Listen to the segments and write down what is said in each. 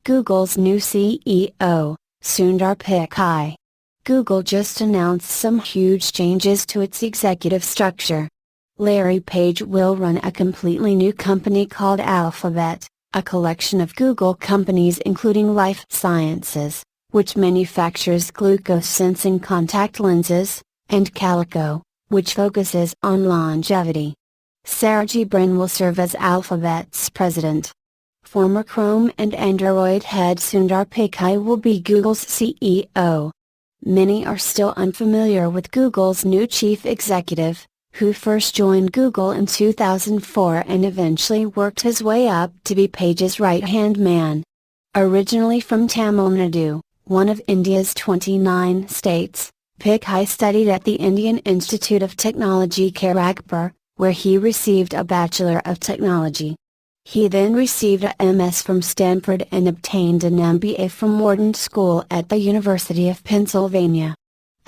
Google's new CEO, Sundar Pichai. Google just announced some huge changes to its executive structure. Larry Page will run a completely new company called Alphabet, a collection of Google companies including Life Sciences, which manufactures glucose sensing contact lenses, and Calico, which focuses on longevity. Sergey Brin will serve as Alphabet's president. Former Chrome and Android head Sundar Pichai will be Google's CEO. Many are still unfamiliar with Google's new chief executive, who first joined Google in 2004 and eventually worked his way up to be Page's right-hand man. Originally from Tamil Nadu, one of India's 29 states, Pichai studied at the Indian Institute of Technology Kharagpur, where he received a Bachelor of Technology. He then received a MS from Stanford and obtained an MBA from Wharton School at the University of Pennsylvania.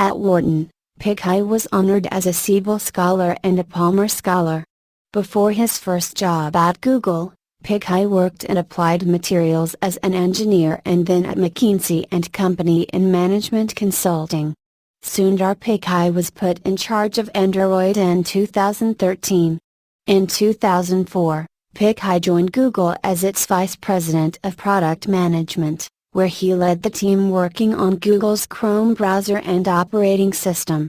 At Wharton, Pichai was honored as a Siebel Scholar and a Palmer Scholar. Before his first job at Google, Pichai worked in applied materials as an engineer and then at McKinsey & Company in management consulting. Sundar Pichai was put in charge of Android in 2013. In 2004, Pichai joined Google as its Vice President of Product Management, where he led the team working on Google's Chrome browser and operating system.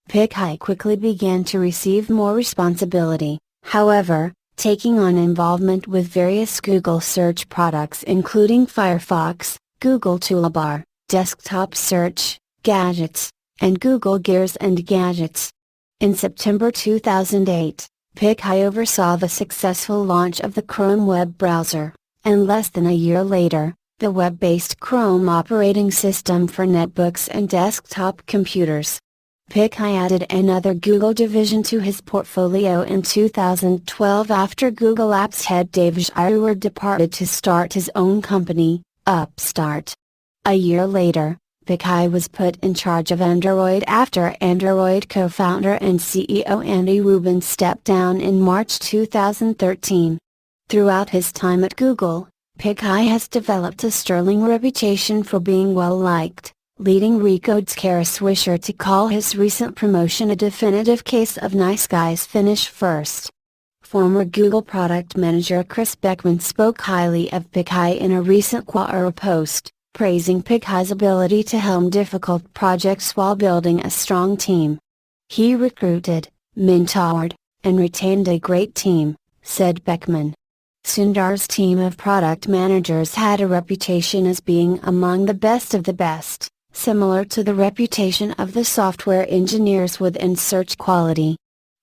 Pichai quickly began to receive more responsibility, however, taking on involvement with various Google search products including Firefox, Google Toolbar, Desktop Search, Gadgets, and Google Gears and Gadgets. In September 2008, Pichai oversaw the successful launch of the Chrome web browser, and less than a year later, the web-based Chrome operating system for netbooks and desktop computers. Pichai added another Google division to his portfolio in 2012 after Google Apps head Dev Ahuja departed to start his own company, Upstart. A year later, Pichai was put in charge of Android after Android co-founder and CEO Andy Rubin stepped down in March 2013. Throughout his time at Google, Pichai has developed a sterling reputation for being well-liked, leading Recode's Kara Swisher to call his recent promotion a definitive case of nice guys finish first. Former Google product manager Chris Beckman spoke highly of Pichai in a recent Quora post, praising Pichai's ability to helm difficult projects while building a strong team. He recruited, mentored, and retained a great team, said Beckman. Sundar's team of product managers had a reputation as being among the best of the best, similar to the reputation of the software engineers within search quality.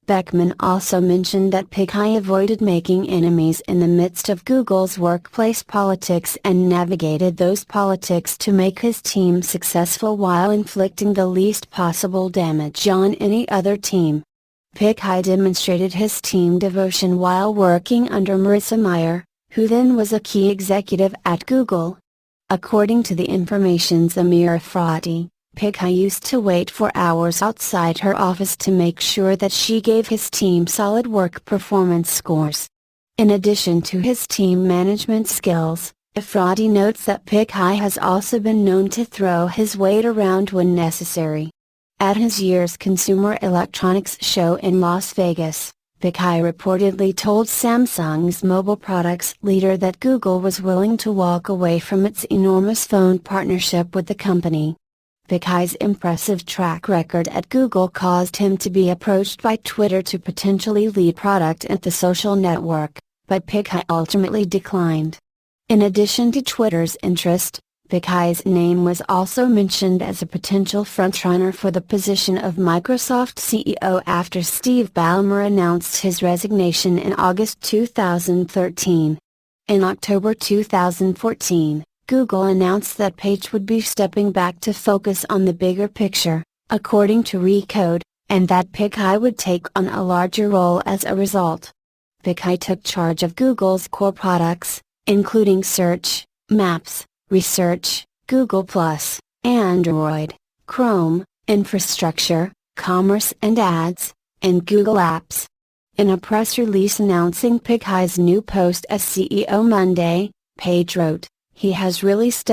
Beckman also mentioned that Pichai avoided making enemies in the midst of Google's workplace politics and navigated those politics to make his team successful while inflicting the least possible damage on any other team. Pichai demonstrated his team devotion while working under Marissa Mayer, who then was a key executive at Google. According to the information's Amir Afrati, Pichai used to wait for hours outside her office to make sure that she gave his team solid work performance scores. In addition to his team management skills, Afrati notes that Pichai has also been known to throw his weight around when necessary. At his year's Consumer Electronics Show in Las Vegas, Pichai reportedly told Samsung's mobile products leader that Google was willing to walk away from its enormous phone partnership with the company. Pichai's impressive track record at Google caused him to be approached by Twitter to potentially lead product at the social network, but Pichai ultimately declined. In addition to Twitter's interest, Pichai's name was also mentioned as a potential frontrunner for the position of Microsoft CEO after Steve Ballmer announced his resignation in August 2013. In October 2014, Google announced that Page would be stepping back to focus on the bigger picture, according to Recode, and that Pichai would take on a larger role as a result. Pichai took charge of Google's core products, including Search, Maps, Research, Google+, Android, Chrome, Infrastructure, Commerce and Ads, and Google Apps. In a press release announcing Pichai's new post as CEO Monday, Page wrote, He has really